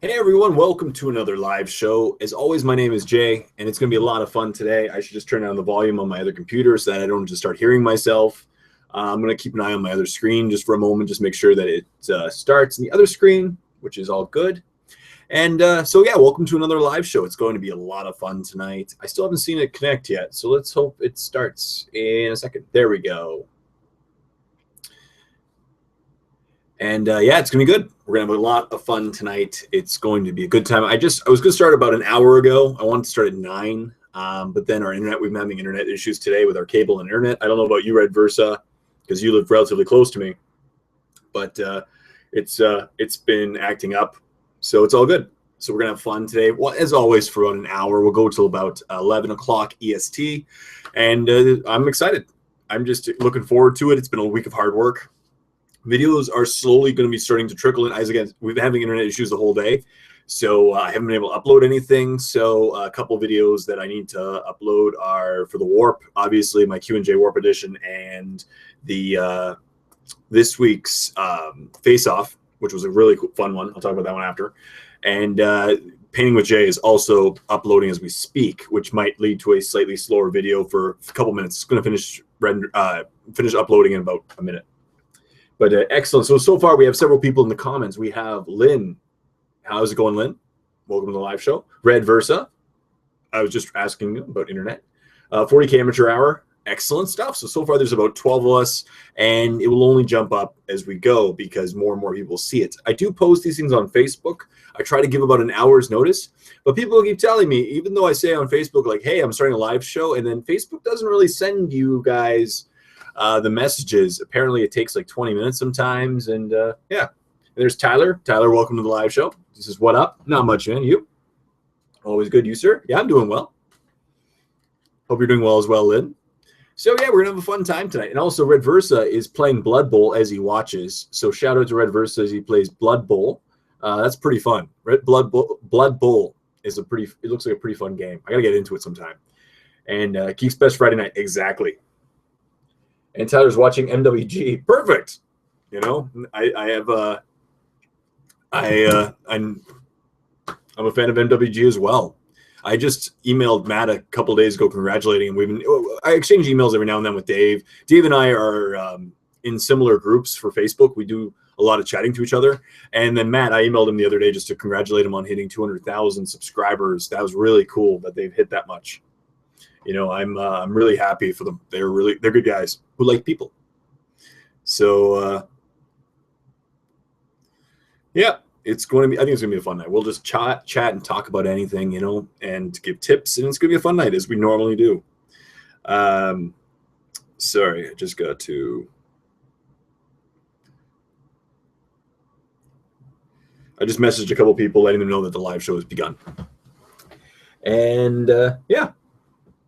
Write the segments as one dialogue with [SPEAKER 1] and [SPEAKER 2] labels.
[SPEAKER 1] Hey everyone, welcome to another live show. As always, my name is Jay, and it's going to be a lot of fun today. I should just turn down the volume on my other computer so that I don't just start hearing myself. I'm going to keep an eye on my other screen just for a moment, just make sure that it starts in the other screen, which is all good. And so yeah, welcome to another live show. It's going to be a lot of fun tonight. I still haven't seen it connect yet, so let's hope it starts in a second. There we go. And yeah, it's gonna be good. We're gonna have a lot of fun tonight. It's going to be a good time. I was gonna start about an hour ago. I wanted to start at 9, but then our internet, we've been having internet issues today with our cable and internet. I don't know about you, Red Versa, because you live relatively close to me, but it's been acting up, so it's all good. So we're gonna have fun today. Well, as always, for about an hour. We'll go till about 11 o'clock EST, and I'm excited. I'm just looking forward to it. It's been a week of hard work. Videos are slowly going to be starting to trickle in. As again, we've been having internet issues the whole day, so I haven't been able to upload anything. So a couple videos that I need to upload are for the Warp, obviously my Q&J Warp edition, and the this week's Face Off, which was a really fun one. I'll talk about that one after. And Painting with Jay is also uploading as we speak, which might lead to a slightly slower video for a couple minutes. It's going to finish uploading in about a minute. But excellent. So far, we have several people in the comments. We have Lynn. How's it going, Lynn? Welcome to the live show. Red Versa. I was just asking about internet. 40K Amateur Hour. Excellent stuff. So far, there's about 12 of us, and it will only jump up as we go because more and more people see it. I do post these things on Facebook. I try to give about an hour's notice, but people keep telling me, even though I say on Facebook, like, hey, I'm starting a live show, and then Facebook doesn't really send you guys the messages. Apparently it takes like 20 minutes sometimes, and yeah. And there's Tyler. Tyler, welcome to the live show. This is what up? Not much, man. You? Always good. You, sir? Yeah, I'm doing well. Hope you're doing well as well, Lynn. So yeah, we're gonna have a fun time tonight. And also Red Versa is playing Blood Bowl as he watches. So shout out to Red Versa as he plays Blood Bowl. That's pretty fun. Blood Bowl is it looks like a pretty fun game. I gotta get into it sometime. And Geek's Best Friday Night. Exactly. And Tyler's watching MWG. Perfect. You know, I'm a fan of MWG as well. I just emailed Matt a couple days ago congratulating him. I exchange emails every now and then with Dave. Dave and I are in similar groups for Facebook. We do a lot of chatting to each other. And then Matt, I emailed him the other day just to congratulate him on hitting 200,000 subscribers. That was really cool that they've hit that much. You know, I'm really happy for them. They're good guys who like people. So yeah, I think it's gonna be a fun night. We'll just chat and talk about anything, you know, and give tips, and it's gonna be a fun night as we normally do. Sorry, I just got to. I just messaged a couple people letting them know that the live show has begun. And yeah.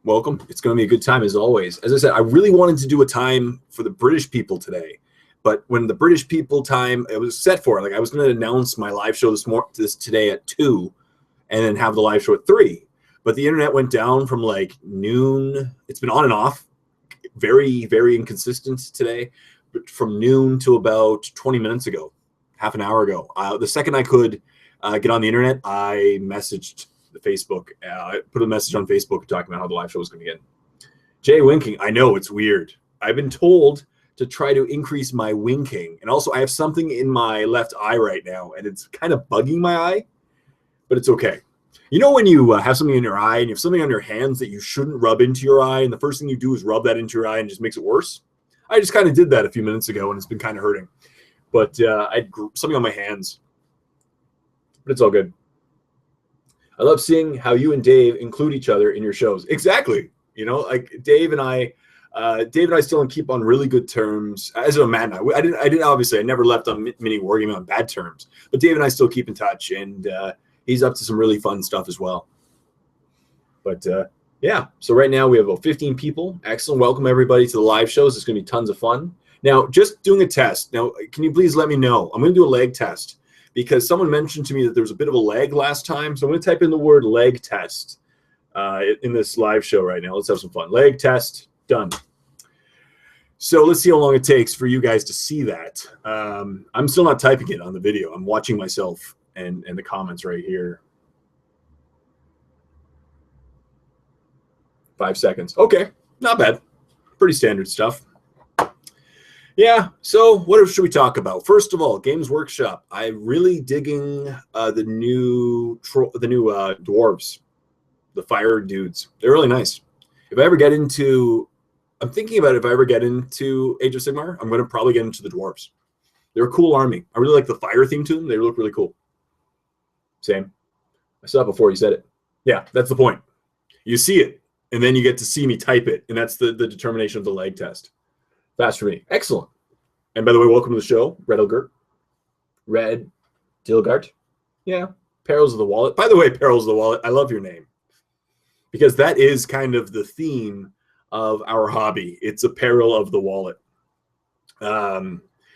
[SPEAKER 1] Welcome. It's going to be a good time as always. As I said, I really wanted to do a time for the British people today, but when the British people time it was set for, like I was going to announce my live show today at 2, and then have the live show at 3. But the internet went down from like noon. It's been on and off, very, very inconsistent today, but from noon to about 20 minutes ago, half an hour ago. The second I could get on the internet, I messaged the Facebook. I put a message on Facebook talking about how the live show was going to begin. Jay winking. I know it's weird. I've been told to try to increase my winking, and also I have something in my left eye right now, and it's kind of bugging my eye, but it's okay. You know when you have something in your eye and you have something on your hands that you shouldn't rub into your eye, and the first thing you do is rub that into your eye and just makes it worse? I just kind of did that a few minutes ago, and it's been kind of hurting. But I had something on my hands, but it's all good. I love seeing how you and Dave include each other in your shows. Exactly. You know, like Dave and I still keep on really good terms. As a Matt and I didn't obviously, I never left on Miniwargamer on bad terms, but Dave and I still keep in touch, and he's up to some really fun stuff as well. But yeah, so right now we have about 15 people. Excellent. Welcome everybody to the live shows. It's going to be tons of fun. Now, just doing a test. Now, can you please let me know? I'm going to do a lag test, because someone mentioned to me that there was a bit of a lag last time. So I'm going to type in the word lag test in this live show right now. Let's have some fun. Lag test, done. So let's see how long it takes for you guys to see that. I'm still not typing it on the video. I'm watching myself and the comments right here. 5 seconds. Okay, not bad. Pretty standard stuff. Yeah, so what should we talk about? First of all, Games Workshop. I'm really digging the new dwarves, the fire dudes. They're really nice. If I ever get into, I'm thinking about if I ever get into Age of Sigmar, I'm going to probably get into the dwarves. They're a cool army. I really like the fire theme to them. They look really cool. Same. I saw it before you said it. Yeah, that's the point. You see it, and then you get to see me type it, and that's the determination of the lag test. Fast for me. Excellent. And by the way, welcome to the show, Red Dilgart. Yeah, Perils of the Wallet. By the way, Perils of the Wallet, I love your name. Because that is kind of the theme of our hobby. It's a peril of the wallet.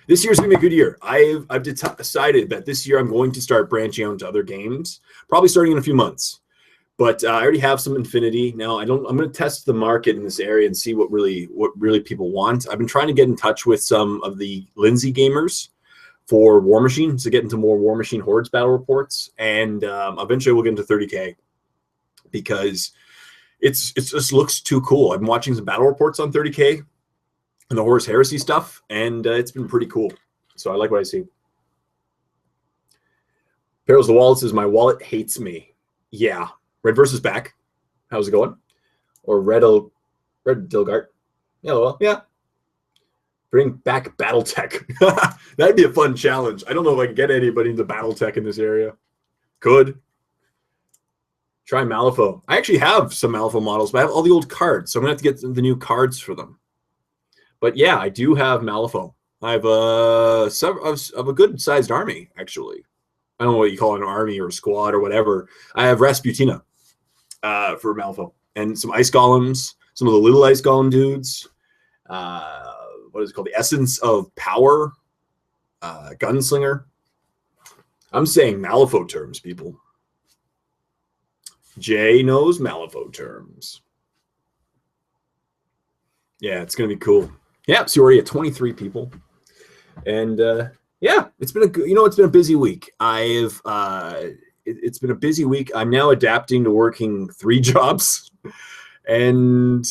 [SPEAKER 1] This year's going to be a good year. I've decided that this year I'm going to start branching out into other games, probably starting in a few months. But I already have some Infinity. Now I'm going to test the market in this area and see what really people want. I've been trying to get in touch with some of the Lindsay gamers for War Machine to get into more War Machine Hordes battle reports, and eventually we'll get into 30K because it just looks too cool. I've been watching some battle reports on 30K and the Horus Heresy stuff, and it's been pretty cool. So I like what I see. Perils of the Wallet says, my wallet hates me. Yeah. Red versus back. How's it going? Or Red Dilgart. Yeah, well, yeah. Bring back Battletech. That'd be a fun challenge. I don't know if I can get anybody into Battletech in this area. Could. Try Malifaux. I actually have some Malifaux models, but I have all the old cards, so I'm going to have to get the new cards for them. But yeah, I do have Malifaux. I have a good-sized army, actually. I don't know what you call it, an army or a squad or whatever. I have Rasputina for Malifaux. And some Ice Golems, some of the little Ice Golem dudes. What is it called? The Essence of Power. Gunslinger. I'm saying Malifaux terms, people. Jay knows Malifaux terms. Yeah, it's going to be cool. Yeah, so we're already at 23 people. And yeah, it's been it's been a busy week. It's been a busy week. I'm now adapting to working 3 jobs, and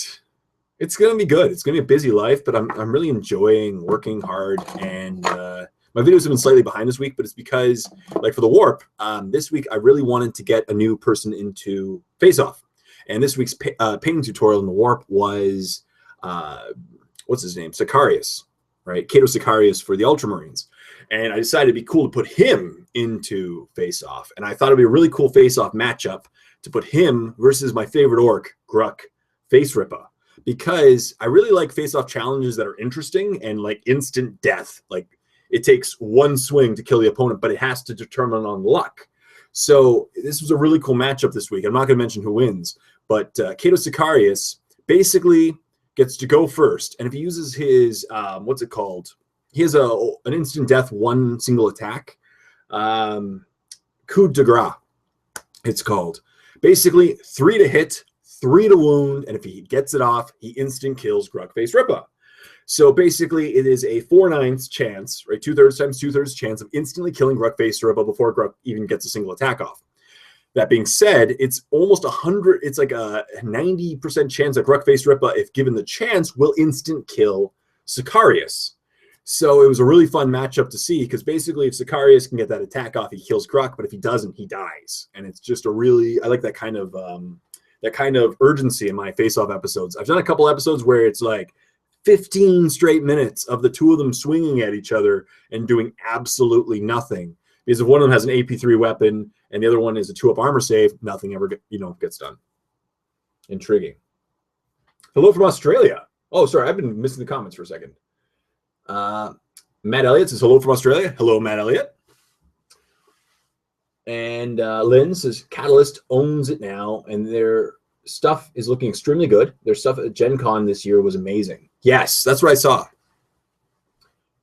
[SPEAKER 1] it's gonna be good. It's gonna be a busy life, but I'm really enjoying working hard. And my videos have been slightly behind this week, but it's because, like for the Warp, this week I really wanted to get a new person into Face Off, and this week's painting tutorial in the Warp was what's his name, Sicarius, right? Cato Sicarius for the Ultramarines. And I decided it'd be cool to put him into Face Off. And I thought it'd be a really cool Face Off matchup to put him versus my favorite orc, Gruck, Face Rippa. Because I really like Face Off challenges that are interesting and like instant death. Like it takes one swing to kill the opponent, but it has to determine on luck. So this was a really cool matchup this week. I'm not going to mention who wins, but Cato Sicarius basically gets to go first. And if he uses his, what's it called? He has an instant death, one single attack. Coup de grace, it's called. Basically, 3 to hit, 3 to wound, and if he gets it off, he instant kills Gruckface Rippa. So basically, it is a 4/9 chance, right? 2/3 times 2/3 chance of instantly killing Gruckface Rippa before Gruck even gets a single attack off. That being said, it's almost 100. It's like a 90% chance that Gruckface Rippa, if given the chance, will instant kill Sicarius. So it was a really fun matchup to see because basically, if Sicarius can get that attack off, he kills Gruck. But if he doesn't, he dies. And it's just a really, I like that kind of urgency in my face-off episodes. I've done a couple episodes where it's like 15 straight minutes of the two of them swinging at each other and doing absolutely nothing. Because if one of them has an AP3 weapon and the other one is a 2-up armor save, nothing ever gets done. Intriguing. Hello from Australia. Oh, sorry, I've been missing the comments for a second. Matt Elliott says hello from Australia. Hello, Matt Elliott. And Lynn says Catalyst owns it now, and their stuff is looking extremely good. Their stuff at Gen Con this year was amazing. Yes, that's what I saw.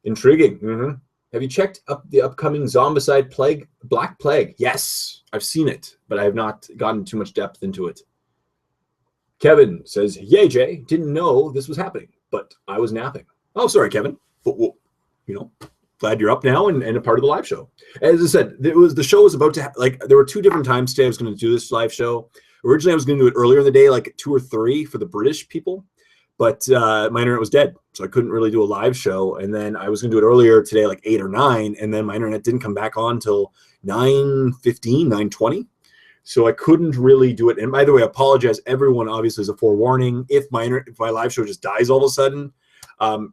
[SPEAKER 1] Intriguing. Mm-hmm. Have you checked up the upcoming Zombicide Plague, Black Plague? Yes, I've seen it, but I have not gotten too much depth into it. Kevin says, yay, Jay, didn't know this was happening, but I was napping. Oh, sorry, Kevin. But, well, glad you're up now and a part of the live show. As I said, the show was about to there were 2 different times today I was going to do this live show. Originally, I was going to do it earlier in the day, like 2 or 3 for the British people, but my internet was dead, so I couldn't really do a live show. And then I was going to do it earlier today, like 8 or 9, and then my internet didn't come back on until 9:15, 9:20. So I couldn't really do it. And by the way, I apologize, everyone. Obviously, as a forewarning, if my live show just dies all of a sudden,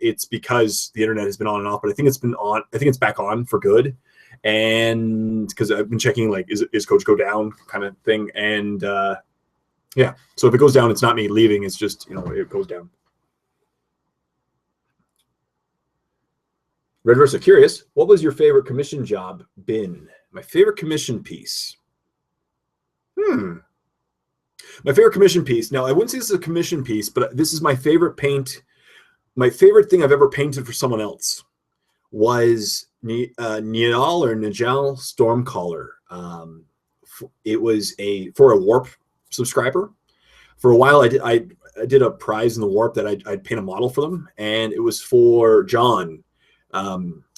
[SPEAKER 1] it's because the internet has been on and off. But I think it's been on. I think it's back on for good. And because I've been checking, like, is Coach go down kind of thing. And yeah, so if it goes down, it's not me leaving. It's just, it goes down. Red Versa, curious, what was your favorite commission job been? My favorite commission piece. My favorite commission piece. Now, I wouldn't say this is a commission piece, but this is my favorite paint. My favorite thing I've ever painted for someone else was Nijal Stormcaller. It was for a Warp subscriber. For a while, I did a prize in the Warp that I'd paint a model for them, and it was for John,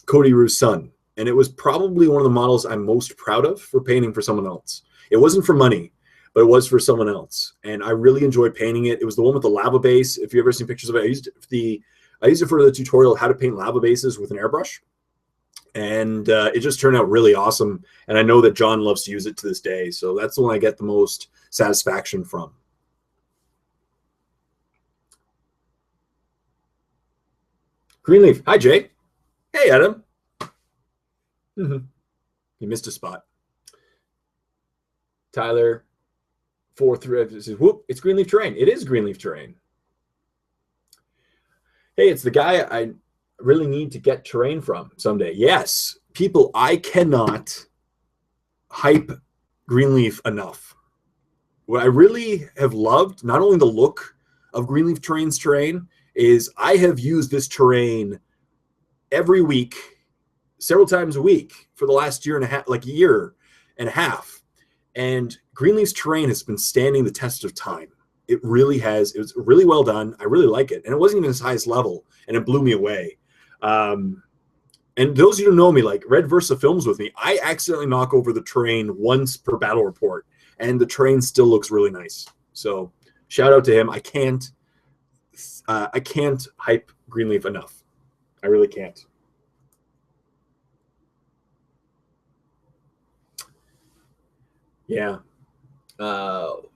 [SPEAKER 1] Cody Rue's son. And it was probably one of the models I'm most proud of for painting for someone else. It wasn't for money, but it was for someone else. And I really enjoyed painting it. It was the one with the lava base. If you've ever seen pictures of it, I used it for the tutorial how to paint lava bases with an airbrush. And it just turned out really awesome. And I know that John loves to use it to this day. So that's the one I get the most satisfaction from. Greenleaf. Hi, Jay. Hey, Adam. You missed a spot. Tyler, 4-3 says, whoop, it's Greenleaf Terrain. It is Greenleaf Terrain. Hey, it's the guy I really need to get terrain from someday. Yes, people, I cannot hype Greenleaf enough. What I really have loved, not only the look of Greenleaf Terrain's terrain, is I have used this terrain every week, several times a week for the last year and a half. And Greenleaf's terrain has been standing the test of time. It really has. It was really well done. I really like it. And it wasn't even its highest level, and it blew me away. And those of you who know me, like Red Versa films with me, I accidentally knock over the terrain once per battle report, and the terrain still looks really nice. So shout out to him. I can't hype Greenleaf enough. I really can't. Yeah. Well,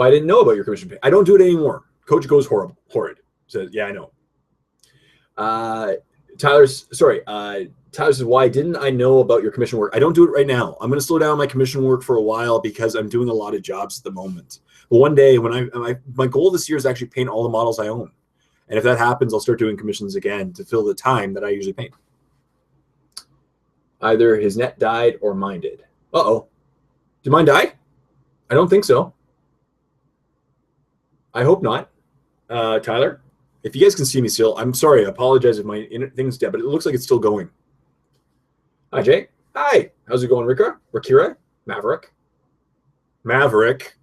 [SPEAKER 1] I didn't know about your commission pay. I don't do it anymore. Coach goes horrid. Says, yeah, I know. Tyler says, why didn't I know about your commission work? I don't do it right now. I'm going to slow down my commission work for a while because I'm doing a lot of jobs at the moment. But one day, when my goal this year is actually paint all the models I own. And if that happens, I'll start doing commissions again to fill the time that I usually paint. Either his net died or mine did. Uh-oh. Did mine die? I don't think so. I hope not. Tyler, if you guys can see me still, I'm sorry. I apologize if my thing's dead, but it looks like it's still going. Hi, Jay. Hi. How's it going, Rakira? Maverick.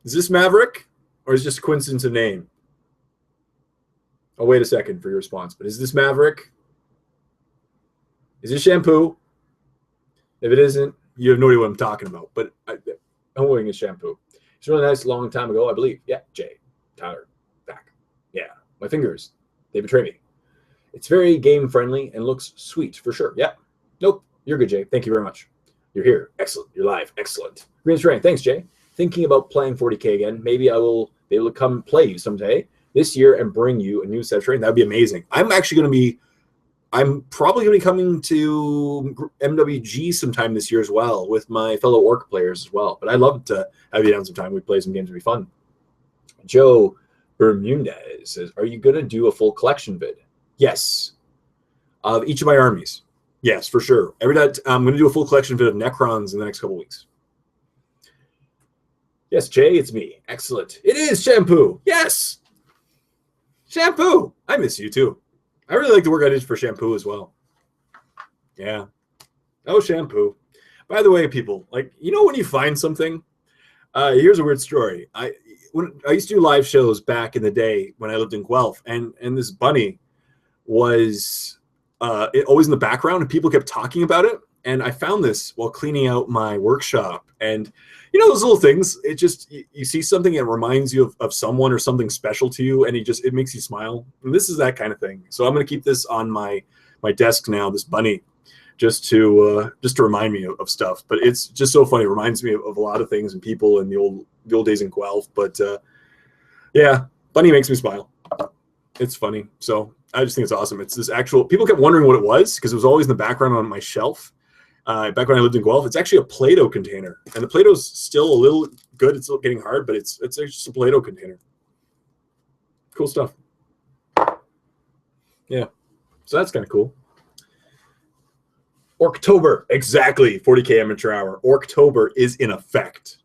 [SPEAKER 1] Is this Maverick? Or is it just a coincidence of name? I'll wait a second for your response. But is this Maverick? Is this Shampoo? If it isn't, you have no idea what I'm talking about. But I'm hoping it's Shampoo. It's really nice a long time ago, I believe. Yeah, Jay. Tyler. Back. Yeah. My fingers. They betray me. It's very game friendly and looks sweet for sure. Yeah. Nope. You're good, Jay. Thank you very much. You're here. Excellent. You're live. Excellent. Green Terrain. Thanks, Jay. Thinking about playing 40K again. Maybe I will be able to come play you someday this year and bring you a new set of terrain. That would be amazing. I'm probably going to be coming to MWG sometime this year as well with my fellow Orc players as well. But I'd love to have you down sometime. We play some games. It'd be fun. Joe Bermudez says, are you going to do a full collection vid? Yes. Of each of my armies. Yes, for sure. I'm going to do a full collection vid of Necrons in the next couple weeks. Yes, Jay, it's me. Excellent. It is Shampoo. Yes. Shampoo. I miss you too. I really like the work I did for Shampoo as well. Yeah. Oh, Shampoo. By the way, people, like, when you find something, here's a weird story. I used to do live shows back in the day when I lived in Guelph, and this bunny was always in the background, and people kept talking about it. And I found this while cleaning out my workshop. And those little things, it just, you see something that reminds you of someone or something special to you, and it makes you smile. And this is that kind of thing. So I'm going to keep this on my desk now, this bunny, just to remind me of stuff. But it's just so funny. It reminds me of a lot of things and people in the old days in Guelph. But yeah, bunny makes me smile. It's funny. So I just think it's awesome. It's this actual, people kept wondering what it was because it was always in the background on my shelf. Back when I lived in Guelph, it's actually a Play-Doh container. And the Play-Doh's still a little good. It's still getting hard, but it's just a Play-Doh container. Cool stuff. Yeah. So that's kind of cool. Orktober. Exactly. 40K amateur hour. Orktober is in effect.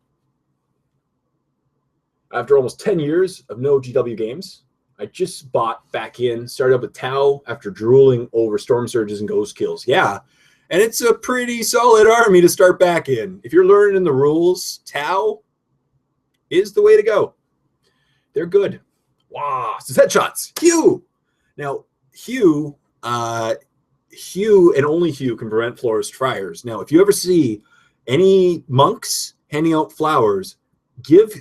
[SPEAKER 1] After almost 10 years of no GW games, I just bought back in, started up with Tau after drooling over Storm Surges and Ghost Kills. Yeah. And it's a pretty solid army to start back in. If you're learning the rules, Tau is the way to go. They're good. Wow. So headshots. Hugh. Now, Hugh and only Hugh can prevent florist fires. Now, if you ever see any monks handing out flowers, give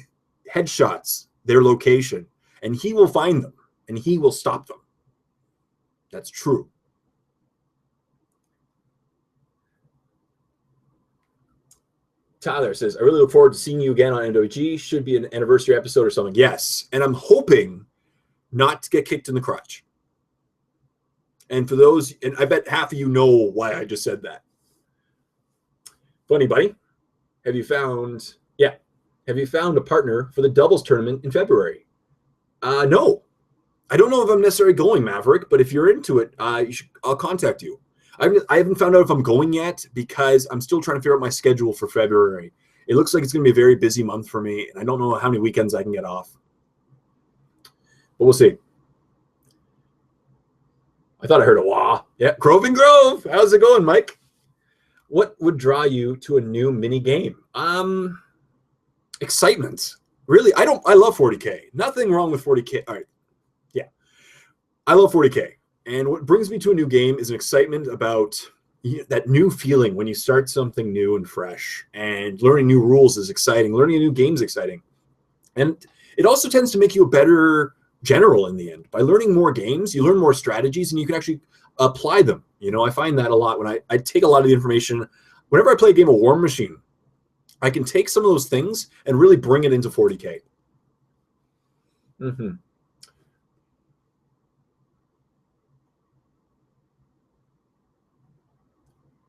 [SPEAKER 1] headshots their location, and he will find them, and he will stop them. That's true. Tyler says, I really look forward to seeing you again on NWG. Should be an anniversary episode or something. Yes. And I'm hoping not to get kicked in the crotch. And for those, and I bet half of you know why I just said that. Funny, buddy. Have you found a partner for the doubles tournament in February? No. I don't know if I'm necessarily going, Maverick, but if you're into it, I'll contact you. I haven't found out if I'm going yet because I'm still trying to figure out my schedule for February. It looks like it's going to be a very busy month for me, and I don't know how many weekends I can get off. But we'll see. I thought I heard a wah. Yeah, Grove and Grove. How's it going, Mike? What would draw you to a new mini game? Excitement. Really, I love 40K. Nothing wrong with 40K. All right. Yeah. I love 40K. And what brings me to a new game is an excitement about that new feeling when you start something new and fresh. And learning new rules is exciting. Learning a new game is exciting. And it also tends to make you a better general in the end. By learning more games, you learn more strategies, and you can actually apply them. I find that a lot when I take a lot of the information. Whenever I play a game of War Machine, I can take some of those things and really bring it into 40K. Mm-hmm.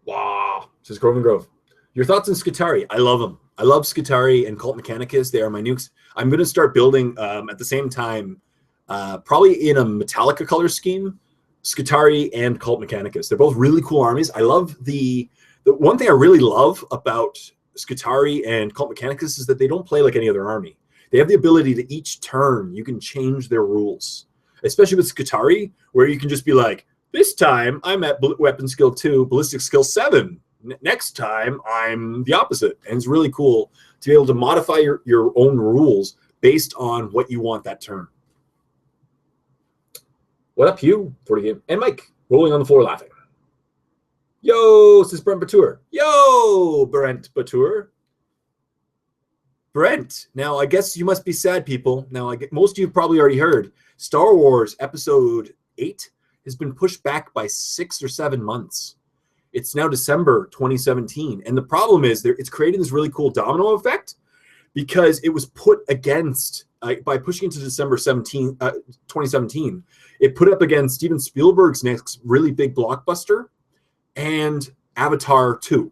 [SPEAKER 1] Wow, says Grove and Grove. Your thoughts on Skitarii? I love them. I love Skitarii and Cult Mechanicus. They are my nukes. I'm going to start building at the same time, probably in a Metallica color scheme, Skitarii and Cult Mechanicus. They're both really cool armies. I love the one thing I really love about Skitarii and Cult Mechanicus is that they don't play like any other army. They have the ability to each turn, you can change their rules, especially with Skitarii, where you can just be like, this time I'm at weapon skill 2, ballistic skill 7. Next time I'm the opposite. And it's really cool to be able to modify your own rules based on what you want that turn. What up, Hugh? 40 game. And Mike, rolling on the floor laughing. Yo, says Brent Batur. Yo, Brent Batur. Brent, now I guess you must be sad, people. Now, most of you probably already heard Star Wars Episode 8 has been pushed back by 6 or 7 months. It's now December 2017. And the problem is it's creating this really cool domino effect because it was put against, by pushing into December 2017, it put up against Steven Spielberg's next really big blockbuster and Avatar 2.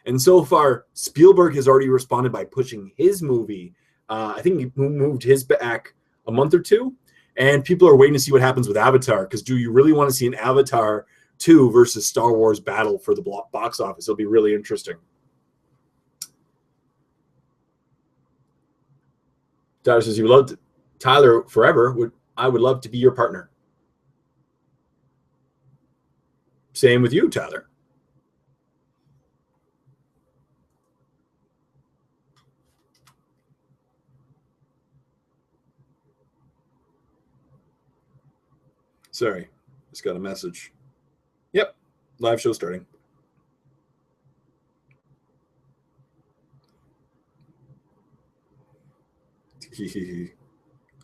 [SPEAKER 1] And so far, Spielberg has already responded by pushing his movie. I think he moved his back a month or 2. And people are waiting to see what happens with Avatar, because do you really want to see an Avatar 2 versus Star Wars battle for the box office? It'll be really interesting. Tyler says, you loved Tyler forever. I would love to be your partner. Same with you, Tyler. Sorry. Just got a message. Yep, live show starting.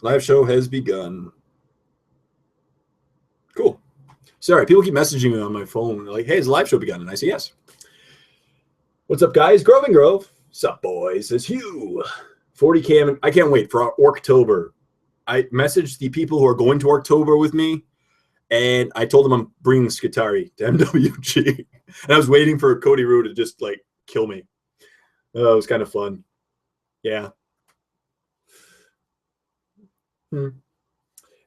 [SPEAKER 1] Live show has begun. Cool. Sorry, people keep messaging me on my phone. They're like, hey, has the live show begun? And I say yes. What's up, guys? Grove and Grove. Sup, boys? It's Hugh. 40K. I can't wait for October. I messaged the people who are going to October with me, and I told them I'm bringing Skitari to MWG. And I was waiting for Cody Rue to just, like, kill me. It was kind of fun. Yeah. And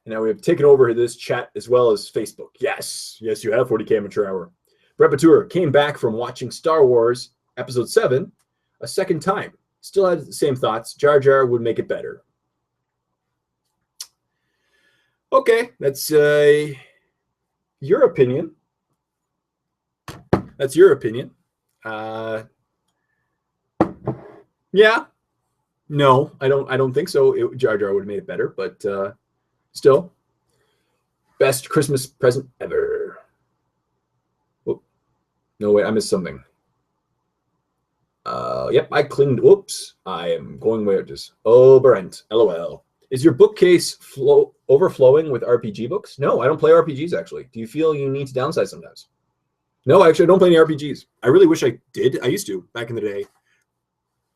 [SPEAKER 1] now we have taken over this chat as well as Facebook. Yes, you have 40K Amateur Hour. Brett Batur came back from watching Star Wars Episode 7 a second time. Still had the same thoughts. Jar Jar would make it better. Okay, that's your opinion. That's your opinion. Yeah. No, I don't think so. Jar Jar would have made it better, but still, best Christmas present ever. Oh, no, wait, I missed something. Yep, I cleaned. Whoops, I am going where it is. Oh, Brent, LOL. Is your bookcase overflowing with RPG books? No, I don't play RPGs, actually. Do you feel you need to downsize sometimes? No, actually, I don't play any RPGs. I really wish I did. I used to, back in the day.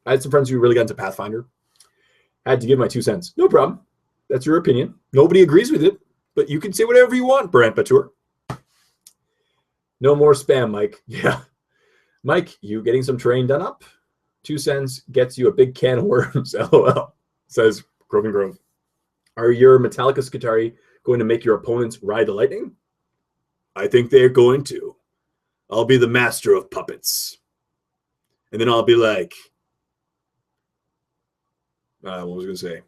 [SPEAKER 1] I had some friends who really got into Pathfinder. I had to give my 2 cents. No problem. That's your opinion. Nobody agrees with it, but you can say whatever you want, Brent Batur. No more spam, Mike. Yeah. Mike, you getting some terrain done up? 2 cents gets you a big can of worms, LOL, says Grove and Grove. Are your Metallica Skitari going to make your opponents ride the lightning? I think they're going to. I'll be the master of puppets. And then I'll be like, what was I going to say?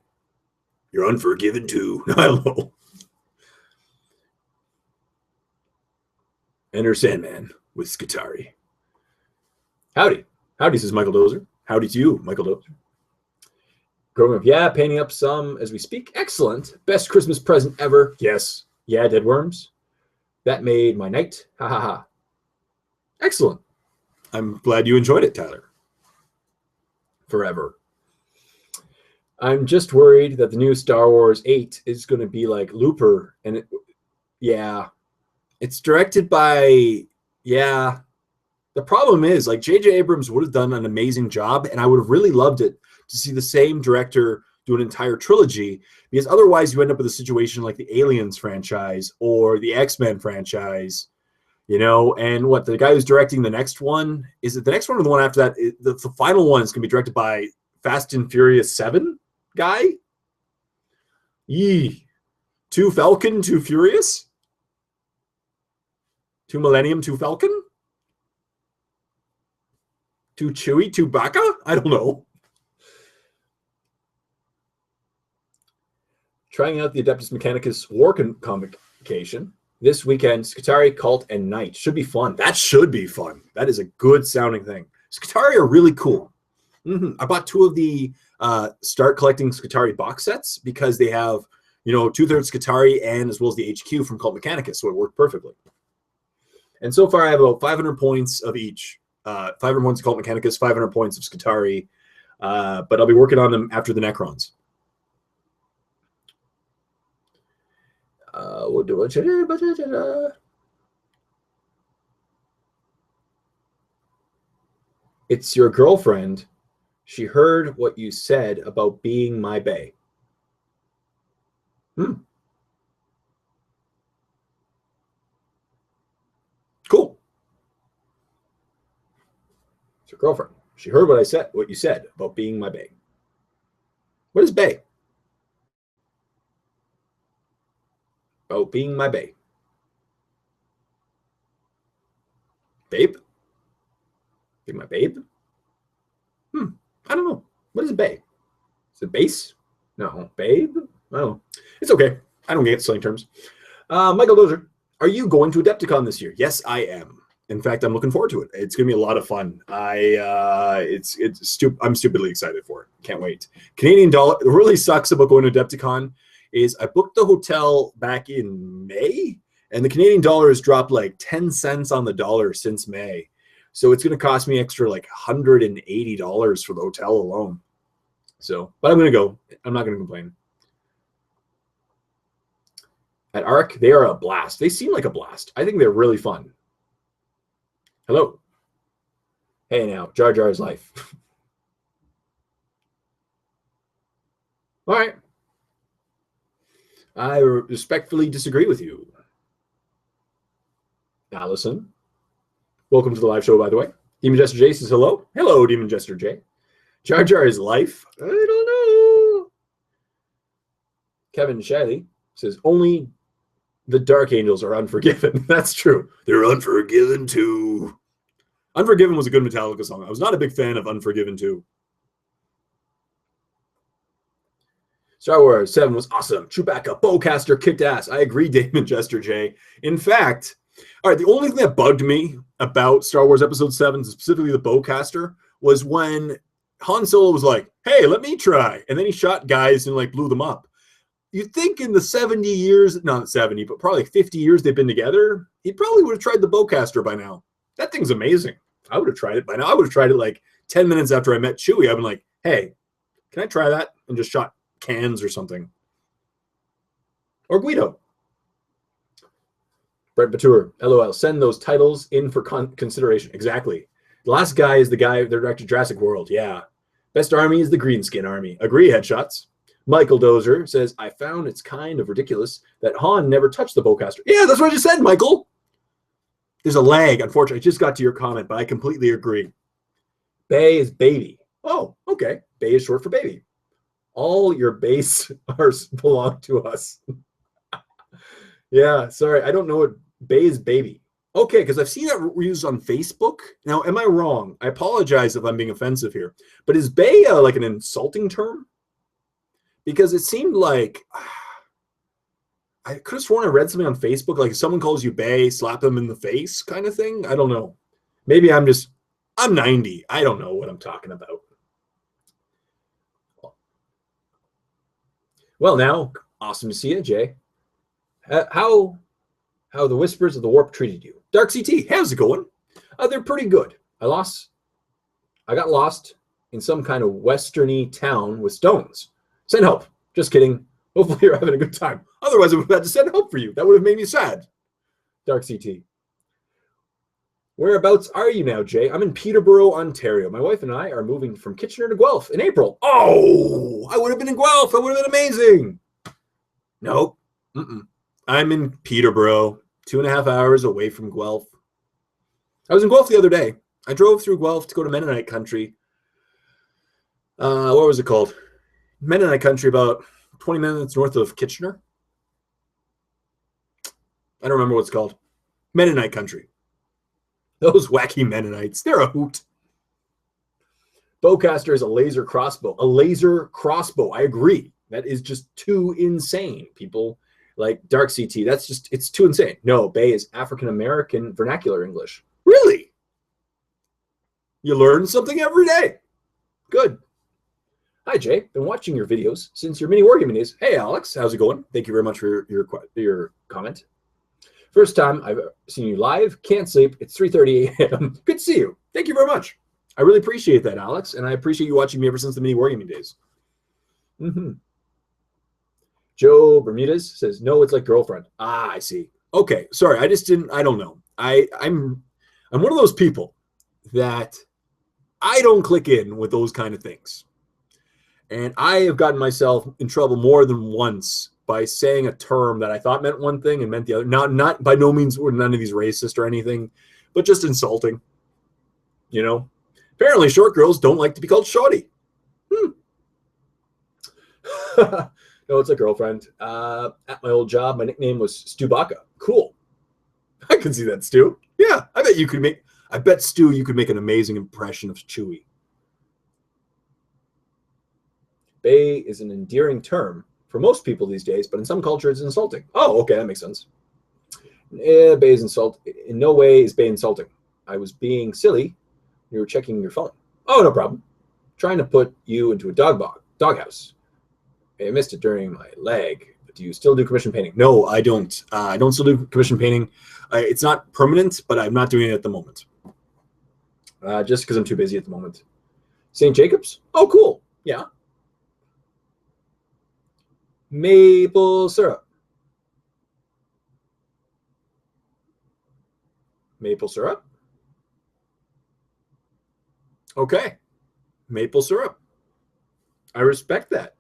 [SPEAKER 1] You're unforgiven too. I don't know. Enter Sandman with Skitari. Howdy. Howdy, says Michael Dozer. Howdy to you, Michael Dozer. Growing up, yeah, painting up some as we speak. Excellent. Best Christmas present ever. Yes. Yeah, dead worms. That made my night. Ha ha ha. Excellent. I'm glad you enjoyed it, Tyler. Forever. I'm just worried that the new Star Wars 8 is going to be like Looper. And it's directed by, The problem is, like, J.J. Abrams would have done an amazing job, and I would have really loved it to see the same director do an entire trilogy, because otherwise you end up with a situation like the Aliens franchise or the X-Men franchise, and what, the guy who's directing the next one, is it the next one or the one after that? The final one is going to be directed by Fast and Furious 7 guy? Yee. Too Falcon, Too Furious? Too Millennium, Too Falcon? Too Chewy, Too Baka? I don't know. Trying out the Adeptus Mechanicus War Convocation this weekend. Skitari, Cult, and Knight. Should be fun. That should be fun. That is a good sounding thing. Skitari are really cool. I bought 2 of the Start Collecting Skitari box sets because they have, 2/3 Skitari and as well as the HQ from Cult Mechanicus, so it worked perfectly. And so far I have about 500 points of each. 500 points of Cult Mechanicus, 500 points of Skitari, but I'll be working on them after the Necrons. We'll do it. It's your girlfriend. She heard what you said about being my bae. Cool. It's your girlfriend. She heard what you said about being my bae. What is bae? Oh, being my bae. Babe? Be my babe? I don't know. What is bae? Is it base? No. Babe? Oh, it's okay. I don't get slang terms. Michael Dozer, are you going to Adepticon this year? Yes, I am. In fact, I'm looking forward to it. It's going to be a lot of fun. I'm stupidly excited for it. Can't wait. Canadian dollar. It really sucks about going to Adepticon is I booked the hotel back in May, And the Canadian dollar has dropped like 10 cents on the dollar since May. So it's going to cost me extra like $180 for the hotel alone. So, but I'm going to go. I'm not going to complain. At ARC, they are a blast. They seem like a blast. I think they're really fun. Hello. Hey now, Jar Jar's life. All right. I respectfully disagree with you. Allison. Welcome to the live show, by the way. Demon Jester J says hello. Hello, Demon Jester J. Jar Jar is life. I don't know. Kevin Shiley says only the Dark Angels are unforgiven. That's true. They're unforgiven too. Unforgiven was a good Metallica song. I was not a big fan of Unforgiven 2. Star Wars 7 was awesome. Chewbacca, Bowcaster kicked ass. I agree, Damon Jester J. In fact, all right, the only thing that bugged me about Star Wars Episode 7, specifically the Bowcaster, was when Han Solo was like, hey, let me try. And then he shot guys and like blew them up. You'd think in the 70 years, not 70, but probably 50 years they've been together, he probably would have tried the Bowcaster by now. That thing's amazing. I would have tried it by now. I would have tried it like 10 minutes after I met Chewie. I've been like, hey, can I try that? And just shot cans or something. Or Guido. Brett Batur, LOL. Send those titles in for consideration. Exactly. The last guy is the guy that directed Jurassic World. Yeah. Best army is the Greenskin Army. Agree, headshots. Michael Dozer says, I found it's kind of ridiculous that Han never touched the Bowcaster. Yeah, that's what I just said, Michael. There's a lag. Unfortunately, I just got to your comment, but I completely agree. Bay is baby. Oh, okay. Bay is short for baby. All your base belong to us. Yeah, sorry. I don't know what Bay is baby. Okay, because I've seen that used on Facebook. Now, am I wrong? I apologize if I'm being offensive here. But is Bay like an insulting term? Because it seemed like I could have sworn I read something on Facebook, like if someone calls you Bay, slap them in the face kind of thing. I don't know. Maybe I'm 90. I don't know what I'm talking about. Well, now, awesome to see you, Jay. How the Whispers of the Warp treated you. Dark CT, how's it going? They're pretty good. I got lost in some kind of westerny town with stones. Send help. Just kidding. Hopefully you're having a good time. Otherwise, I would have had to send help for you. That would have made me sad. Dark CT. Whereabouts are you now, Jay? I'm in Peterborough, Ontario. My wife and I are moving from Kitchener to Guelph in April. Oh, I would have been in Guelph. That would have been amazing. Nope. I'm in Peterborough, 2.5 hours away from Guelph. I was in Guelph the other day. I drove through Guelph to go to Mennonite country. What was it called? Mennonite country, about 20 minutes north of Kitchener. I don't remember what it's called. Mennonite country. Those wacky Mennonites, they're a hoot. Bowcaster is a laser crossbow. A laser crossbow, I agree. That is just too insane. People like Dark CT, it's too insane. No, Bay is African-American vernacular English. Really? You learn something every day. Good. Hi, Jay. Been watching your videos since your Miniwargamer days. Hey, Alex. How's it going? Thank you very much for your comment. First time I've seen you live. Can't sleep. It's 3:30 a.m. Good to see you. Thank you very much. I really appreciate that, Alex, and I appreciate you watching me ever since the Miniwargamer days. Joe Bermudez says, no, it's like girlfriend. Ah, I see. Okay, sorry. I don't know. I'm one of those people that I don't click in with those kind of things. And I have gotten myself in trouble more than once by saying a term that I thought meant one thing and meant the other. Not by no means were none of these racist or anything, but just insulting. You know? Apparently short girls don't like to be called shorty. No, it's a girlfriend. At my old job, my nickname was Stu Baca. Cool. I can see that, Stu. Yeah, I bet Stu, you could make an amazing impression of Chewie. Bay is an endearing term for most people these days, but in some cultures it's insulting. Oh, okay, that makes sense. Bay is insult. In no way is Bay insulting. I was being silly. You were checking your phone. Oh, no problem. Trying to put you into a doghouse. I missed it during my leg. Do you still do commission painting? No, I don't. I don't still do commission painting. It's not permanent, but I'm not doing it at the moment. Just because I'm too busy at the moment. St. Jacobs? Oh, cool. Yeah. Maple syrup. Maple syrup? Okay. Maple syrup. I respect that.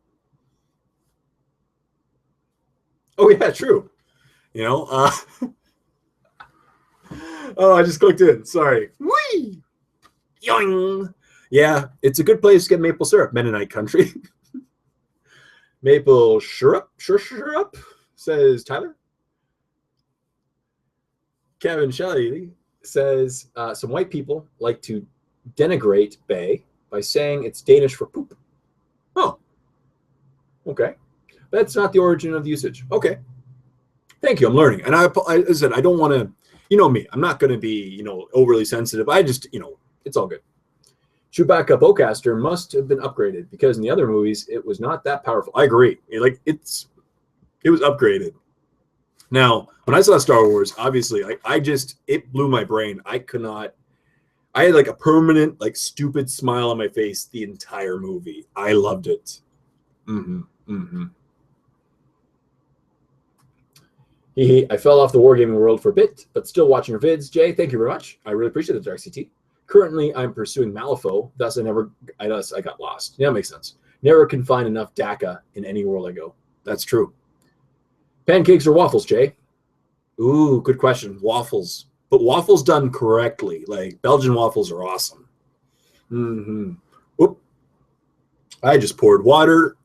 [SPEAKER 1] Oh, yeah, true. You know, oh, I just clicked in. Sorry. Whee! Yoing! Yeah, it's a good place to get maple syrup, Mennonite country. Maple syrup, says Tyler. Kevin Shelley says some white people like to denigrate bay by saying it's Danish for poop. Oh, okay. That's not the origin of the usage. Okay. Thank you. I'm learning. And I said, I don't want to, you know me, I'm not going to be, overly sensitive. I just, it's all good. Chewbacca bowcaster must have been upgraded because in the other movies, it was not that powerful. I agree. It was upgraded. Now, when I saw Star Wars, obviously, it blew my brain. I had like a permanent, like stupid smile on my face the entire movie. I loved it. I fell off the wargaming world for a bit, but still watching your vids. Jay, thank you very much. I really appreciate it, Dark CT. Currently, I'm pursuing Malifaux, thus I got lost. Yeah, that makes sense. Never can find enough DACA in any world I go. That's true. Pancakes or waffles, Jay? Ooh, good question. Waffles. But waffles done correctly. Like, Belgian waffles are awesome. Oop. I just poured water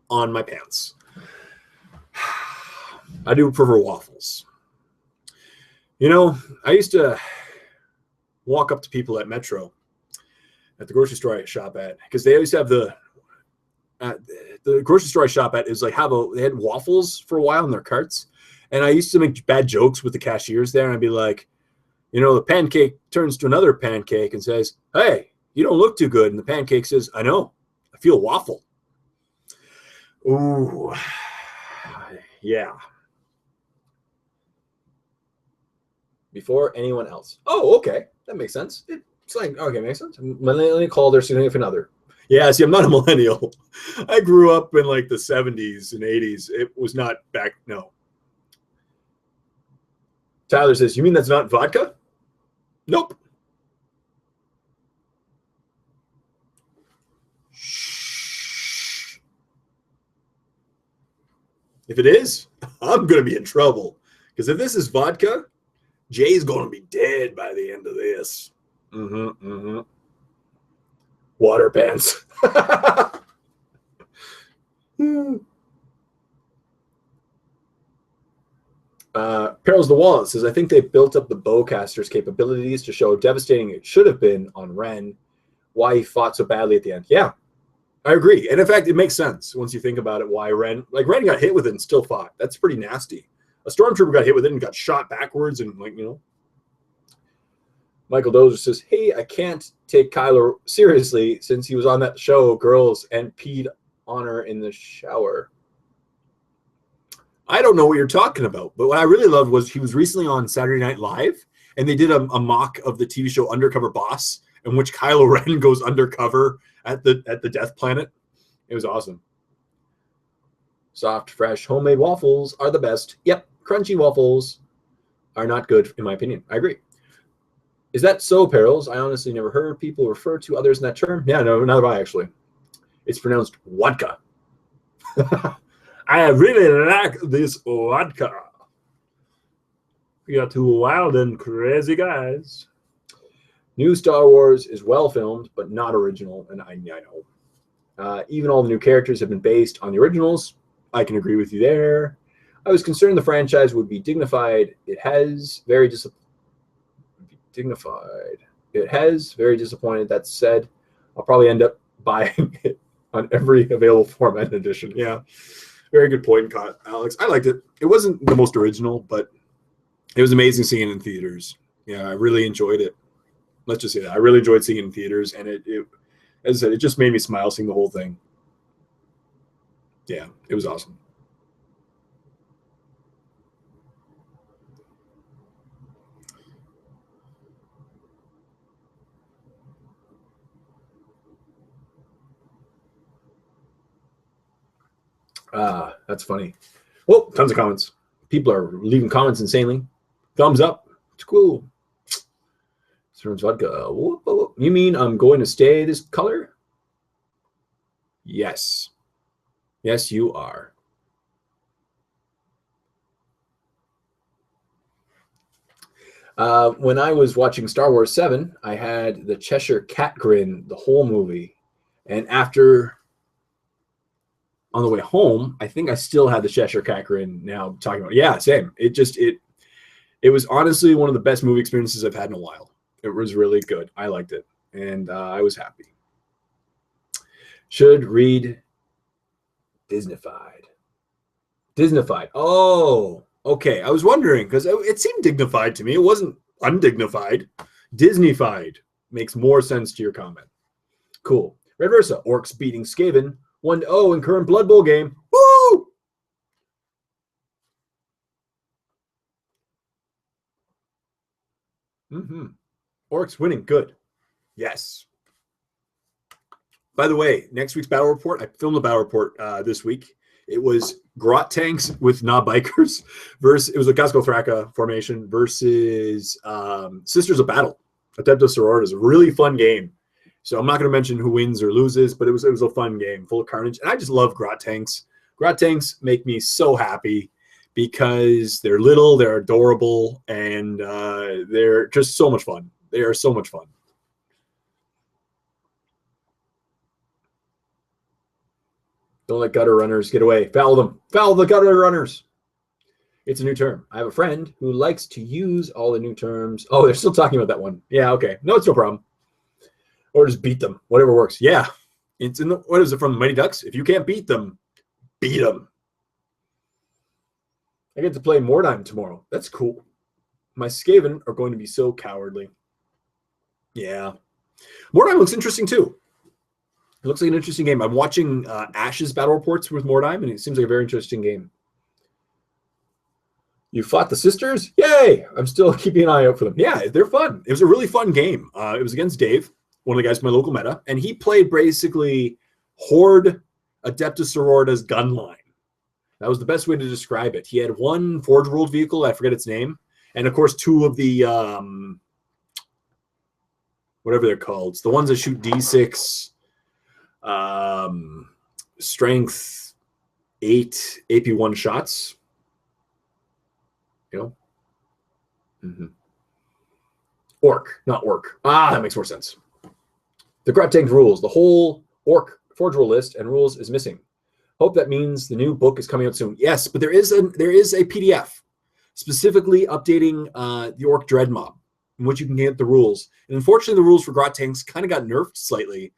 [SPEAKER 1] on my pants. I do prefer waffles. I used to walk up to people at Metro, at the grocery store I shop at, because they always have the grocery store I shop at is like they had waffles for a while in their carts, and I used to make bad jokes with the cashiers there, and I'd be like, the pancake turns to another pancake and says, "Hey, you don't look too good," and the pancake says, "I know, I feel waffle." Ooh, yeah. Before anyone else. Oh, okay. That makes sense. It's like, okay, makes sense. Millennial call their significant other. Yeah, see, I'm not a millennial. I grew up in like the 70s and 80s. It was not back, no. Tyler says, you mean that's not vodka? Nope. Shh. If it is, I'm going to be in trouble. Because if this is vodka, Jay's going to be dead by the end of this. Water pants. Perils the Wallet says, I think they built up the bowcaster's capabilities to show how devastating it should have been on Ren, why he fought so badly at the end. Yeah, I agree. And in fact, it makes sense once you think about it, why Ren got hit with it and still fought. That's pretty nasty. A stormtrooper got hit with it and got shot backwards and Michael Dozer says, hey, I can't take Kylo seriously since he was on that show, Girls, and peed on her in the shower. I don't know what you're talking about, but what I really loved was he was recently on Saturday Night Live, and they did a mock of the TV show Undercover Boss, in which Kylo Ren goes undercover at the Death Planet. It was awesome. Soft, fresh, homemade waffles are the best. Yep, crunchy waffles are not good, in my opinion. I agree. Is that so, Perils? I honestly never heard people refer to others in that term. Yeah, no, neither have I, actually. It's pronounced vodka. I really like this vodka. We are two wild and crazy guys. New Star Wars is well filmed, but not original, and I know. Even all the new characters have been based on the originals. I can agree with you there. I was concerned the franchise would be dignified. It has very disappointed. That said, I'll probably end up buying it on every available format and edition. Yeah, very good point, Alex. I liked it. It wasn't the most original, but it was amazing seeing it in theaters. Yeah, I really enjoyed it. Let's just say that. I really enjoyed seeing it in theaters, and it as I said, it just made me smile seeing the whole thing. Yeah, it was awesome. That's funny. Well, tons of comments. People are leaving comments insanely. Thumbs up. It's cool. Serves vodka. Whoop, whoop. You mean I'm going to stay this color? Yes. Yes, you are. When I was watching Star Wars 7, I had the Cheshire Cat grin the whole movie. And after, on the way home, I think I still had the Cheshire Cat grin now talking about. Yeah, same. It was honestly one of the best movie experiences I've had in a while. It was really good. I liked it. And I was happy. Should read Disneyfied. Disneyfied. Oh, okay. I was wondering because it seemed dignified to me. It wasn't undignified. Disneyfied makes more sense to your comment. Cool. Red Versa. Orcs beating Skaven 1-0 in current Blood Bowl game. Woo! Orcs winning. Good. Yes. By the way, next week's battle report, I filmed a battle report this week. It was Grot tanks with Knob Bikers versus, it was a Casco Thraka formation versus Sisters of Battle. Adeptus Sororitas is a really fun game. So I'm not going to mention who wins or loses, but it was a fun game full of carnage. And I just love Grot tanks. Grot tanks make me so happy because they're little, they're adorable, and they're just so much fun. They are so much fun. Don't let gutter runners get away. Foul them. Foul the gutter runners. It's a new term. I have a friend who likes to use all the new terms. Oh, they're still talking about that one. Yeah, okay. No, it's no problem. Or just beat them. Whatever works. Yeah. It's in the, what is it from the Mighty Ducks? If you can't beat them, beat them. I get to play Mordheim tomorrow. That's cool. My Skaven are going to be so cowardly. Yeah. Mordheim looks interesting too. It looks like an interesting game. I'm watching Ash's battle reports with Mordheim, and it seems like a very interesting game. You fought the sisters? Yay! I'm still keeping an eye out for them. Yeah, they're fun. It was a really fun game. It was against Dave, one of the guys from my local meta, and he played basically Horde Adeptus Sororitas gun line. That was the best way to describe it. He had one Forge World vehicle, I forget its name, and of course two of the, whatever they're called. It's the ones that shoot D6, strength 8 AP1 shots. You know? Orc, not orc. That makes more sense. The Grot Tank rules. The whole orc Forge Rule list and rules is missing. Hope that means the new book is coming out soon. Yes, but there is a PDF specifically updating the Orc Dread Mob, in which you can get the rules. And unfortunately, the rules for Grot Tanks kind of got nerfed slightly.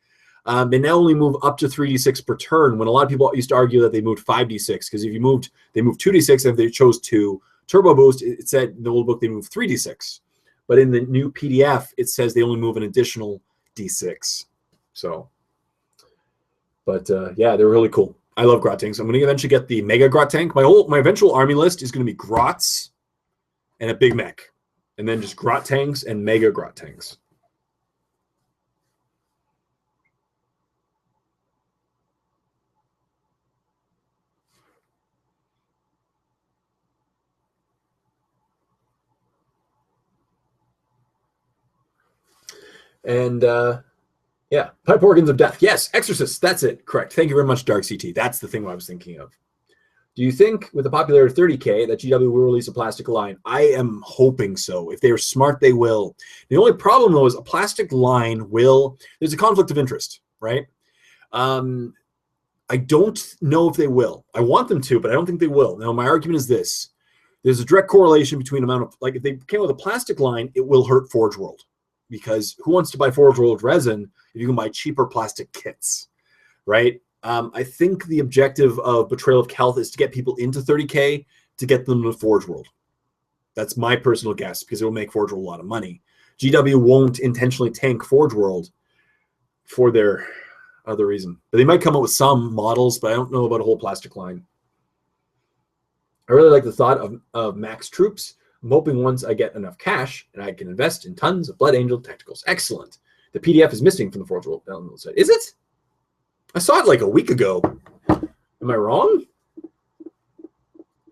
[SPEAKER 1] They now only move up to 3d6 per turn, when a lot of people used to argue that they moved 5d6, because if you moved, they moved 2d6, and if they chose to turbo boost, it said in the old book they moved 3d6. But in the new PDF, it says they only move an additional d6. So, but yeah, they're really cool. I love Grot Tanks. I'm going to eventually get the Mega Grot Tank. My eventual army list is going to be Grots and a Big Mech, and then just Grot Tanks and Mega Grot Tanks. And yeah, Pipe Organs of Death. Yes, Exorcist. That's it. Correct. Thank you very much, Dark CT. That's the thing I was thinking of. Do you think with the popular 30K that GW will release a plastic line? I am hoping so. If they are smart, they will. The only problem, though, is a plastic line will... There's a conflict of interest, right? I don't know if they will. I want them to, but I don't think they will. Now, my argument is this. There's a direct correlation between amount of... Like, if they came with a plastic line, it will hurt Forge World. Because who wants to buy Forge World resin if you can buy cheaper plastic kits, right? I think the objective of Betrayal of Kelth is to get people into 30K to get them to Forge World. That's my personal guess, because it will make Forge World a lot of money. GW won't intentionally tank Forge World for their other reason. But they might come up with some models, but I don't know about a whole plastic line. I really like the thought of max troops. I'm hoping once I get enough cash and I can invest in tons of Blood Angel tacticals. Excellent. The PDF is missing from the Forge World download site. Is it? I saw it like a week ago. Am I wrong?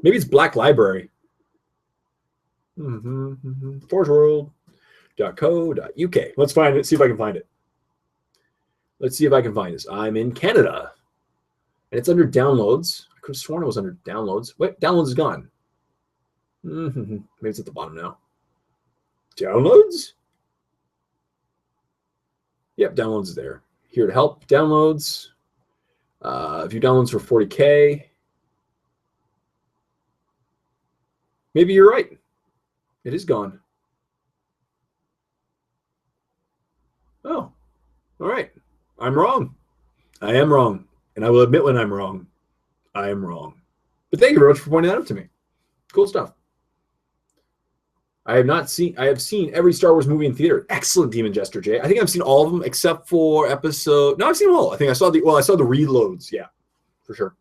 [SPEAKER 1] Maybe it's Black Library. ForgeWorld.co.uk. Let's find it. See if I can find it. Let's see if I can find this. I'm in Canada. And it's under downloads. I could have sworn it was under downloads. Wait, downloads is gone. Maybe it's at the bottom now. Downloads? Yep, downloads is there. Here to help. Downloads. View downloads for 40K. Maybe you're right. It is gone. Oh, all right. I'm wrong. I am wrong. And I will admit when I'm wrong. I am wrong. But thank you very much for pointing that out to me. Cool stuff. I have seen every Star Wars movie in theater. Excellent, Demon Jester J. I think I've seen all of them except for episode. No, I've seen them all. I think I saw the reloads. Yeah, for sure.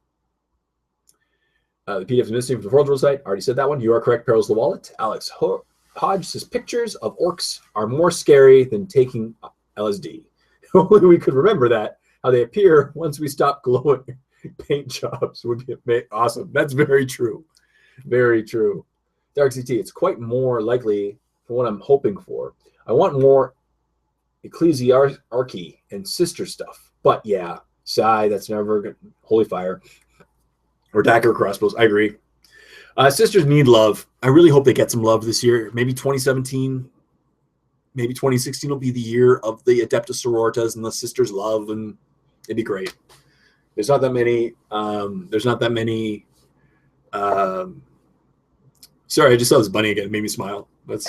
[SPEAKER 1] The PDF is missing from the Forge World site. Already said that one. You are correct, Perils the Wallet. Alex Hodge says pictures of orcs are more scary than taking LSD. Only we could remember that. How they appear once we stop glowing paint jobs would be awesome. That's very true. Very true. Dark CT, it's quite more likely for what I'm hoping for. I want more ecclesiarchy and sister stuff. But yeah, Sai, that's never good. Holy Fire. Or dagger crossbows. I agree. Sisters need love. I really hope they get some love this year. Maybe 2017, maybe 2016 will be the year of the Adeptus Sororitas and the sisters love, and it'd be great. There's not that many. Sorry, I just saw this bunny again. It made me smile. But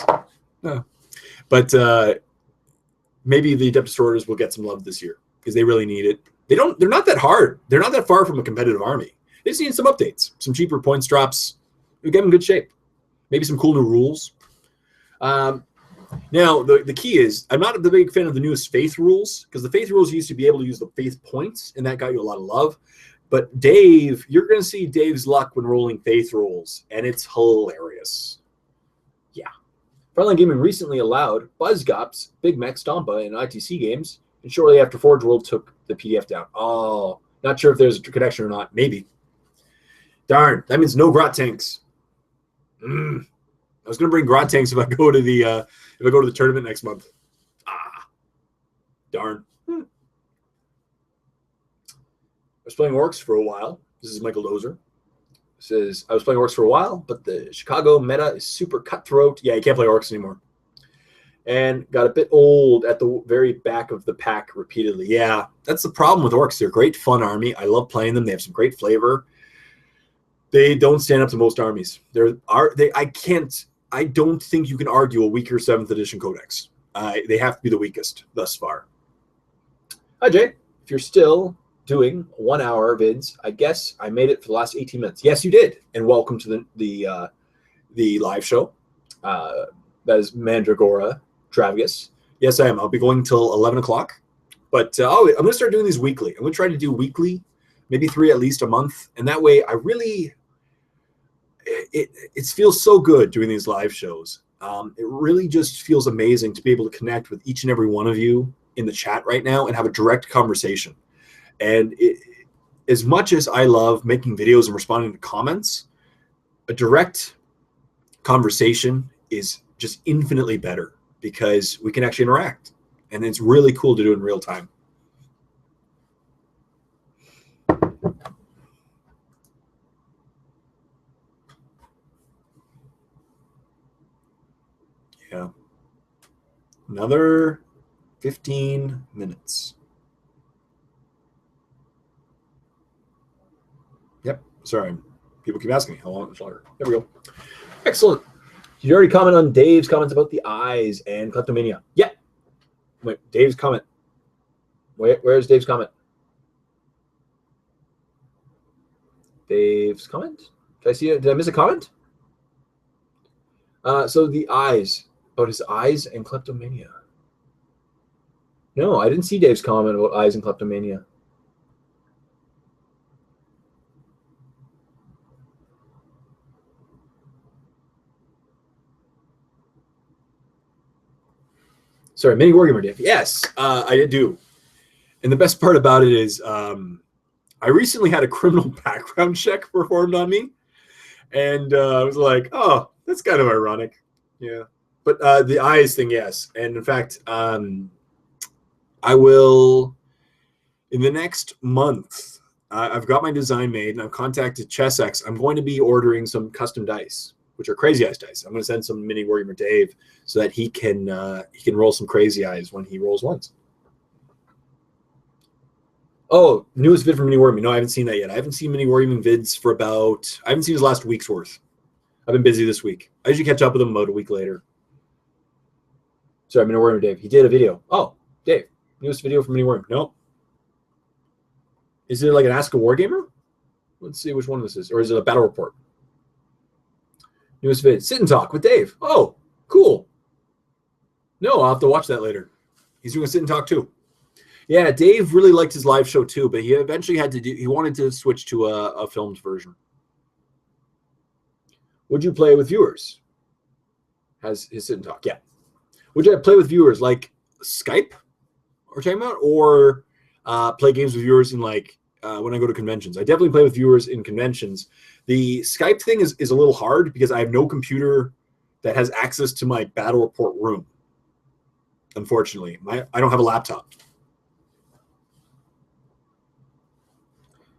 [SPEAKER 1] maybe the Adeptus Sororitas will get some love this year because they really need it. They're not that hard. They're not that far from a competitive army. They just need some updates, some cheaper points drops. We get them in good shape. Maybe some cool new rules. Now, the key is I'm not the big fan of the newest faith rules because the faith rules used to be able to use the faith points, and that got you a lot of love. But Dave, you're going to see Dave's luck when rolling faith rules, and it's hilarious. Yeah. Frontline Gaming recently allowed BuzzGops, Big Mac Stompa, and ITC games, and shortly after Forge World took the PDF down. Oh, not sure if there's a connection or not. Maybe. Darn, that means no grot tanks. I was going to bring grot tanks if I go to the tournament next month. Darn. I was playing orcs for a while. This is Michael Dozer. Says I was playing orcs for a while, but the Chicago meta is super cutthroat. Yeah, you can't play orcs anymore. And got a bit old at the very back of the pack repeatedly. Yeah, that's the problem with orcs. They're a great fun army. I love playing them. They have some great flavor. They don't stand up to most armies. I don't think you can argue a weaker 7th edition codex. They have to be the weakest thus far. Hi, Jay. If you're still doing 1 hour vids, I guess I made it for the last 18 minutes. Yes, you did. And welcome to the live show. That is Mandragora Travigus. Yes, I am. I'll be going till 11 o'clock. But I'm going to start doing these weekly. I'm going to try to do weekly, maybe 3 at least a month. And that way I really... It feels so good doing these live shows. It really just feels amazing to be able to connect with each and every one of you in the chat right now and have a direct conversation. And as much as I love making videos and responding to comments, a direct conversation is just infinitely better because we can actually interact. And it's really cool to do in real time. Yeah. Another 15 minutes. Yep. Sorry. People keep asking me how long it's longer. There we go. Excellent. Did you already comment on Dave's comments about the eyes and kleptomania? Yeah. Wait, Dave's comment. Where's Dave's comment? Dave's comment? Did I see it? Did I miss a comment? So the eyes. About his eyes and kleptomania. No, I didn't see Dave's comment about eyes and kleptomania. Sorry, Miniwargamer Dave. Yes, I do. And the best part about it is I recently had a criminal background check performed on me. And I was like, oh, that's kind of ironic. Yeah. But the eyes thing, yes. And in fact, I will, in the next month, I've got my design made and I've contacted ChessX. I'm going to be ordering some custom dice, which are Crazy Eyes dice. I'm going to send some Miniwargamer Dave so that he can roll some Crazy Eyes when he rolls ones. Oh, newest vid from Miniwargamer. No, I haven't seen that yet. I haven't seen Miniwargamer vids for I haven't seen his last week's worth. I've been busy this week. I usually catch up with him about a week later. Sorry, Miniwargamer Dave. He did a video. Oh, Dave, newest video from Miniwargamer. No. Is it like an Ask a Wargamer? Let's see which one this is. Or is it a battle report? Newest vid. Sit and talk with Dave. Oh, cool. No, I'll have to watch that later. He's doing a sit and talk too. Yeah, Dave really liked his live show too, but he eventually he wanted to switch to a filmed version. Would you play with viewers? Has his sit and talk. Yeah. Would you play with viewers like Skype we're talking about, or play games with viewers in like when I go to conventions? I definitely play with viewers in conventions. The Skype thing is a little hard because I have no computer that has access to my battle report room. Unfortunately, I don't have a laptop.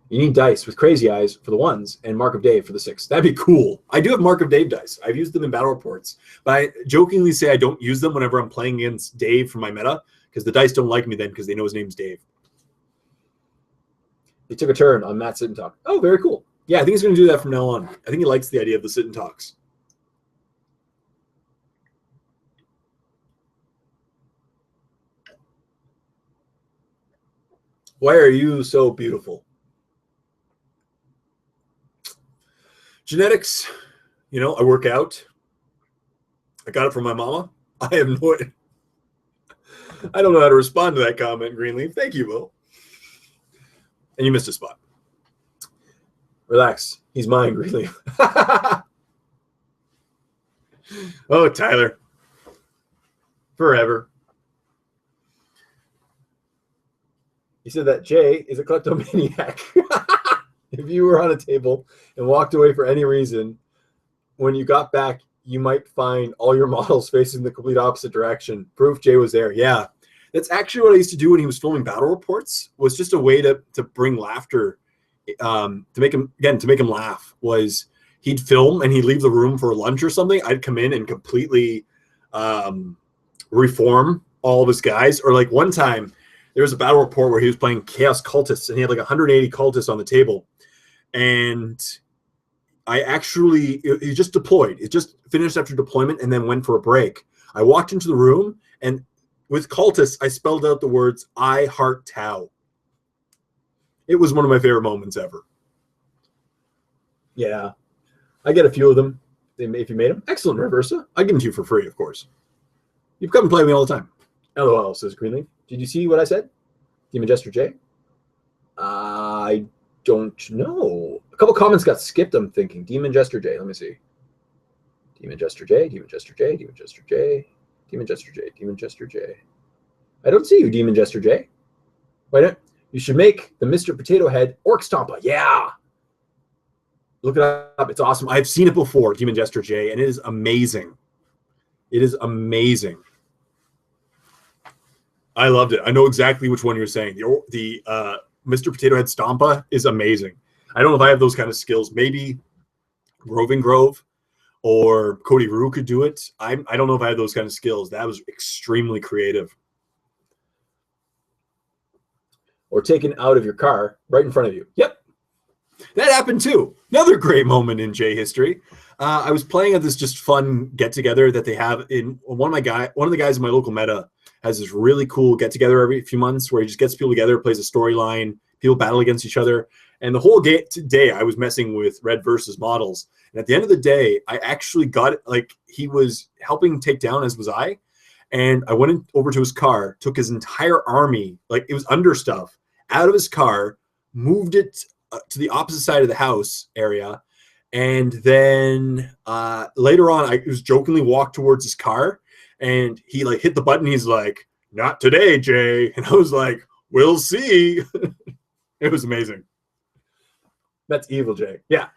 [SPEAKER 1] You need dice with Crazy Eyes for the ones and Mark of Dave for the 6. That'd be cool. I do have Mark of Dave dice. I've used them in battle reports, but I jokingly say I don't use them whenever I'm playing against Dave for my meta because the dice don't like me then because they know his name's Dave. He took a turn on Matt's sit and talk. Oh, very cool. Yeah, I think he's going to do that from now on. I think he likes the idea of the sit and talks. Why are you so beautiful? Genetics, you know, I work out. I got it from my mama. I have no idea. I don't know how to respond to that comment, Greenleaf. Thank you, Will. And you missed a spot. Relax. He's mine, Greenleaf. Oh, Tyler. Forever. He said that Jay is a kleptomaniac. If you were on a table and walked away for any reason, when you got back, you might find all your models facing the complete opposite direction. Proof Jay was there. Yeah. That's actually what I used to do when he was filming battle reports, was just a way to bring laughter, to make him laugh. Was he'd film and he'd leave the room for lunch or something. I'd come in and completely reform all of his guys. Or like one time there was a battle report where he was playing Chaos Cultists and he had like 180 cultists on the table. And he just deployed. It just finished after deployment and then went for a break. I walked into the room and with cultists, I spelled out the words, I heart Tau. It was one of my favorite moments ever. Yeah. I get a few of them. If you made them, excellent, Reversa. I give them to you for free, of course. You come and play with me all the time. LOL, says Greenleaf. Did you see what I said? Demon Jester J? I don't know. A couple comments got skipped, I'm thinking. Demon Jester J. Let me see. Demon Jester J, Demon Jester J, Demon Jester J, Demon Jester J, Demon Jester J. I don't see you, Demon Jester J. Why not? You should make the Mr. Potato Head Orc Stompa. Yeah. Look it up. It's awesome. I've seen it before, Demon Jester J, and it is amazing. It is amazing. I loved it. I know exactly which one you're saying. The Mr. Potato Head Stompa is amazing. I don't know if I have those kind of skills. Maybe Roving Grove or Cody Rue could do it. I don't know if I have those kind of skills. That was extremely creative. Or taken out of your car right in front of you. Yep. That happened too. Another great moment in J history. I was playing at this just fun get-together that they have in one of the guys in my local meta has this really cool get-together every few months where he just gets people together, plays a storyline, people battle against each other. And the whole day I was messing with Red versus models. And at the end of the day, I actually got it, like he was helping take down, as was I. And I went over to his car, took his entire army, like it was under stuff, out of his car, moved it to the opposite side of the house area. And then later on, I was jokingly walked towards his car and he like hit the button. He's like, "Not today, Jay." And I was like, "We'll see." It was amazing. That's evil, Jay. Yeah.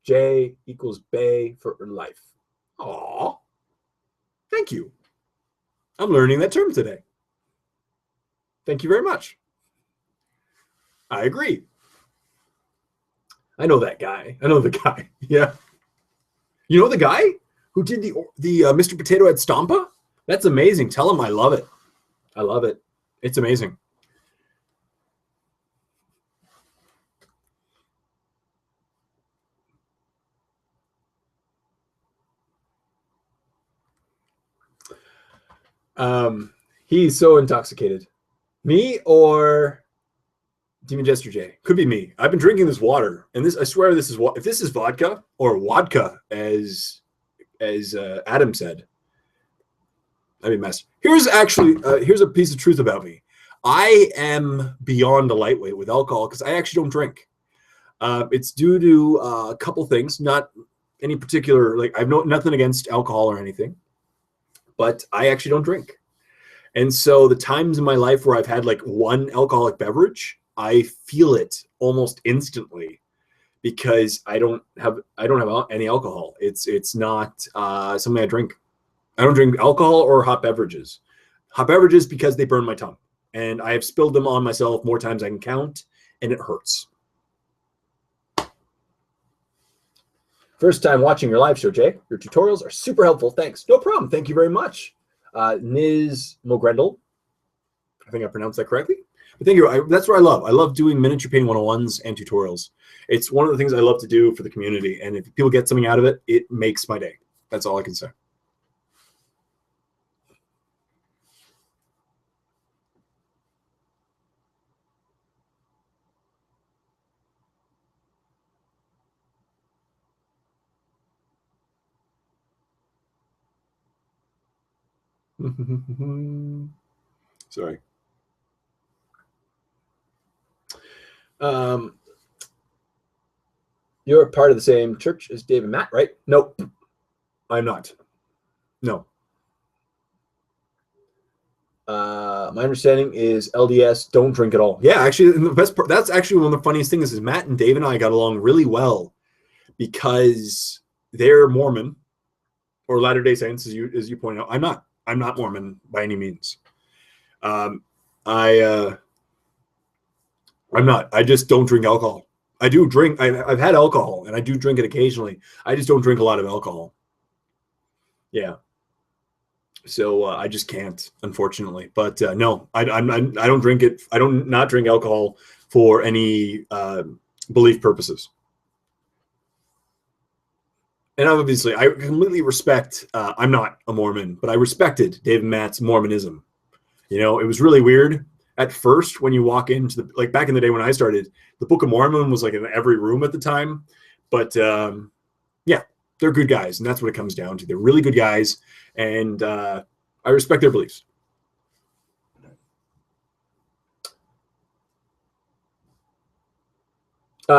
[SPEAKER 1] J equals Bay for life. Aw. Thank you. I'm learning that term today. Thank you very much. I agree. I know that guy. I know the guy. Yeah. You know the guy who did the Mr. Potato Head Stompa? That's amazing. Tell him I love it. I love it. It's amazing. He's so intoxicated. Me or Demon Jester J? Could be me. I've been drinking this water, and this, I swear, this is what, if this is vodka or vodka, as Adam said, I'd be messed. Here's actually here's a piece of truth about me. I am beyond a lightweight with alcohol because I actually don't drink. It's due to a couple things, not any particular, like I've nothing against alcohol or anything, but I actually don't drink. And so the times in my life where I've had like one alcoholic beverage, I feel it almost instantly because I don't have any alcohol. It's not something I drink. I don't drink alcohol or hot beverages. Hot beverages because they burn my tongue, and I have spilled them on myself more times than I can count, and it hurts. First time watching your live show, Jay. Your tutorials are super helpful. Thanks. No problem. Thank you very much. Niz Mogrendel. I think I pronounced that correctly. But thank you. That's what I love. I love doing miniature painting 101s and tutorials. It's one of the things I love to do for the community. And if people get something out of it, it makes my day. That's all I can say. Sorry. You're part of the same church as Dave and Matt, right? Nope, I'm not. No. My understanding is LDS don't drink at all. Yeah, actually, the best part, that's actually one of the funniest things is Matt and Dave and I got along really well because they're Mormon or Latter-day Saints, as you point out. I'm not Mormon by any means. I'm not. I just don't drink alcohol. I do drink. I've had alcohol, and I do drink it occasionally. I just don't drink a lot of alcohol. Yeah. So I just can't, unfortunately. But no, I don't drink it. I don't not drink alcohol for any belief purposes. And obviously, I completely respect. I'm not a Mormon, but I respected Dave and Matt's Mormonism. You know, it was really weird at first when you walk into the, like back in the day when I started, the Book of Mormon was like in every room at the time. But yeah, they're good guys, and that's what it comes down to. They're really good guys, and I respect their beliefs.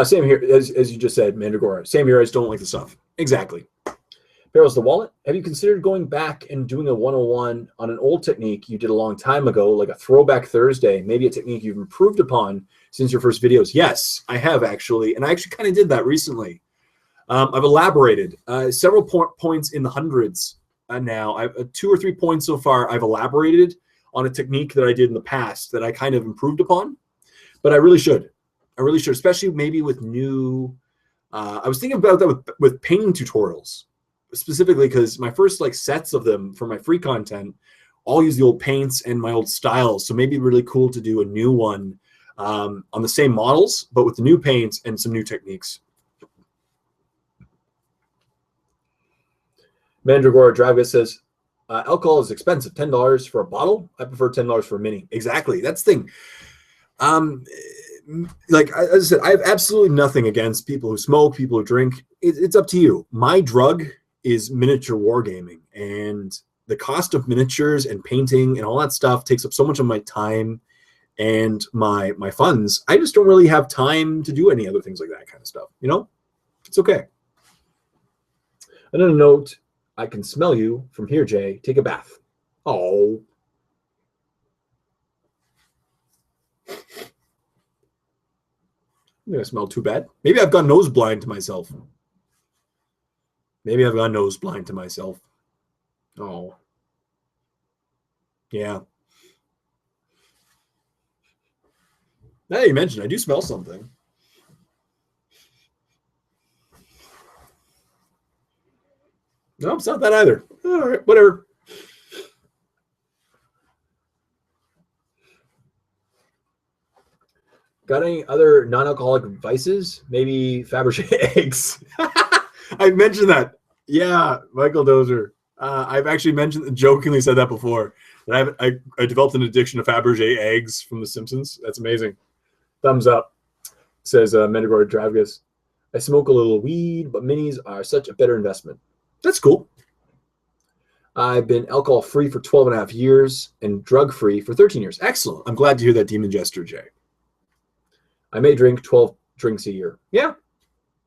[SPEAKER 1] Same here, as you just said, Mandragora. Same here, I just don't like the stuff. Exactly. Barrels the Wallet. Have you considered going back and doing a 101 on an old technique you did a long time ago, like a throwback Thursday, maybe a technique you've improved upon since your first videos? Yes, I have actually, and I actually kind of did that recently. I've elaborated several points in the hundreds now. I've 2 or 3 points so far. I've elaborated on a technique that I did in the past that I kind of improved upon, but I really should. I really should, especially maybe with new. I was thinking about that with painting tutorials, specifically because my first like sets of them for my free content all use the old paints and my old styles. So maybe really cool to do a new one on the same models, but with the new paints and some new techniques. Mandragora Draga says, alcohol is expensive, $10 for a bottle. I prefer $10 for a mini. Exactly, that's the thing. Like as I said, I have absolutely nothing against people who smoke, people who drink. It's up to you. My drug is miniature wargaming, and the cost of miniatures and painting and all that stuff takes up so much of my time and my funds. I just don't really have time to do any other things like that kind of stuff. You know, it's okay. Another note, I can smell you from here, Jay. Take a bath. Oh. I'm gonna smell too bad. Maybe I've gone nose blind to myself. Maybe I've gone nose blind to myself. Oh. Yeah. Now you mentioned, I do smell something. No, it's not that either. All right, whatever. Got any other non-alcoholic vices? Maybe Fabergé eggs. I mentioned that. Yeah, Michael Dozer. I've actually jokingly said that before. That I developed an addiction to Fabergé eggs from The Simpsons. That's amazing. Thumbs up, says Mendigor Dravgus. I smoke a little weed, but minis are such a better investment. That's cool. I've been alcohol-free for 12 and a half years and drug-free for 13 years. Excellent. I'm glad to hear that, Demon Jester Jay. I may drink 12 drinks a year. Yeah.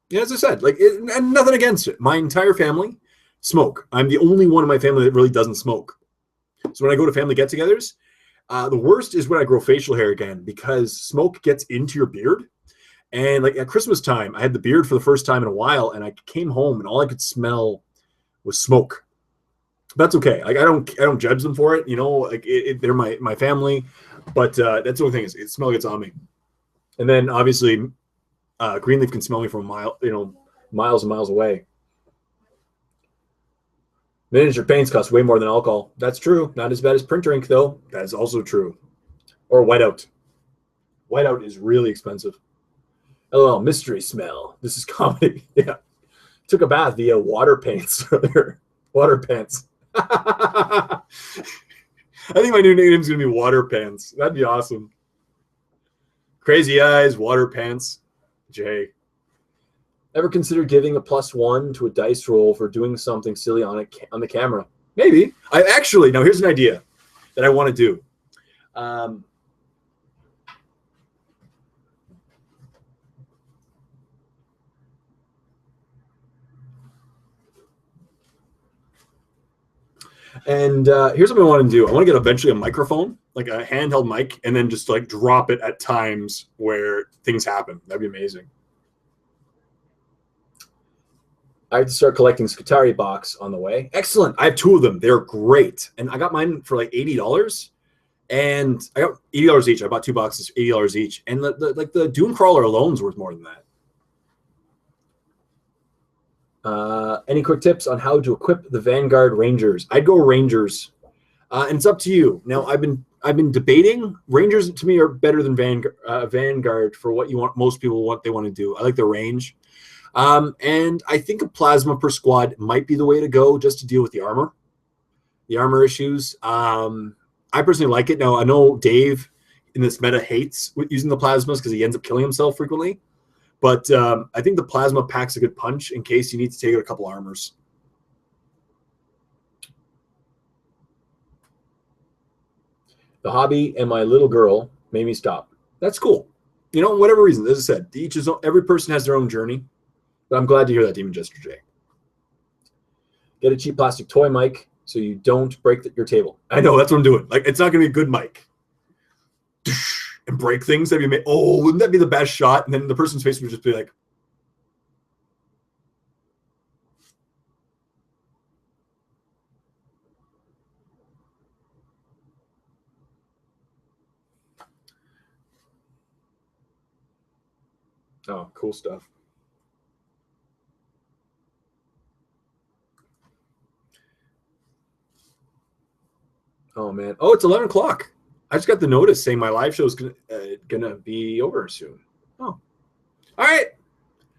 [SPEAKER 1] Yeah, as I said, and nothing against it. My entire family smoke. I'm the only one in my family that really doesn't smoke. So when I go to family get-togethers, the worst is when I grow facial hair again because smoke gets into your beard. And like at Christmas time, I had the beard for the first time in a while, and I came home and all I could smell was smoke. That's okay. Like I don't judge them for it. You know, like they're my family, but that's the only thing is it smell gets on me. And then obviously, Greenleaf can smell me from miles and miles away. Miniature paints cost way more than alcohol. That's true. Not as bad as print ink, though. That is also true. Or whiteout. Whiteout is really expensive. LOL, mystery smell. This is comedy. Yeah. Took a bath via water paints earlier. Water pants. I think my new name is going to be Water Pants. That'd be awesome. Crazy eyes, water pants. Jay. Ever consider giving a +1 to a dice roll for doing something silly on the camera? Maybe. Now here's an idea that I want to do. And here's what I want to do. I want to get eventually a microphone, like a handheld mic, and then just like drop it at times where things happen. That'd be amazing. I have to start collecting Skitari box on the way. Excellent. I have 2 of them. They're great. And I got mine for like $80. And I got $80 each. I bought 2 boxes, $80 each. And the Doom Crawler alone is worth more than that. Any quick tips on how to equip the Vanguard Rangers? I'd go Rangers. And it's up to you. Now I've been debating. Rangers to me are better than Vanguard for what you want. Most people want to do. I like the range. And I think a plasma per squad might be the way to go just to deal with the armor issues. I personally like it. Now, I know Dave in this meta hates using the plasmas because he ends up killing himself frequently. But I think the plasma packs a good punch in case you need to take out a couple armors. The hobby and my little girl made me stop. That's cool. You know, whatever reason. As I said, every person has their own journey. But I'm glad to hear that, Demon Jester J. Get a cheap plastic toy mic so you don't break your table. I know, that's what I'm doing. Like, it's not going to be a good mic. And break things. Oh, wouldn't that be the best shot? And then the person's face would just be like, oh, cool stuff. Oh, man. Oh, it's 11 o'clock. I just got the notice saying my live show is gonna be over soon. Oh. All right.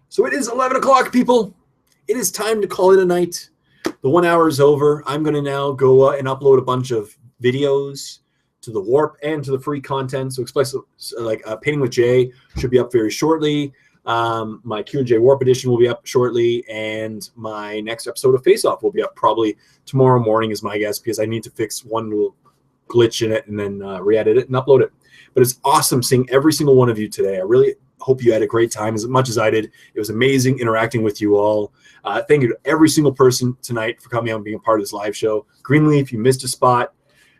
[SPEAKER 1] So it is 11 o'clock, people. It is time to call it a night. The 1 hour is over. I'm going to now go and upload a bunch of videos to the Warp and to the free content. So Painting with Jay should be up very shortly. My Q&J Warp Edition will be up shortly, and my next episode of Face Off will be up probably tomorrow morning is my guess, because I need to fix one little glitch in it and then re-edit it and upload it. But it's awesome seeing every single one of you today. I really hope you had a great time as much as I did. It was amazing interacting with you all. Thank you to every single person tonight for coming out and being a part of this live show. Greenleaf, you missed a spot.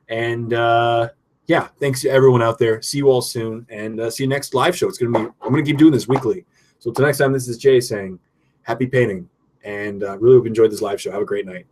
[SPEAKER 1] And yeah, thanks to everyone out there. See you all soon, and see you next live show. I'm going to keep doing this weekly. So till next time, this is Jay saying, happy painting and really hope you enjoyed this live show. Have a great night.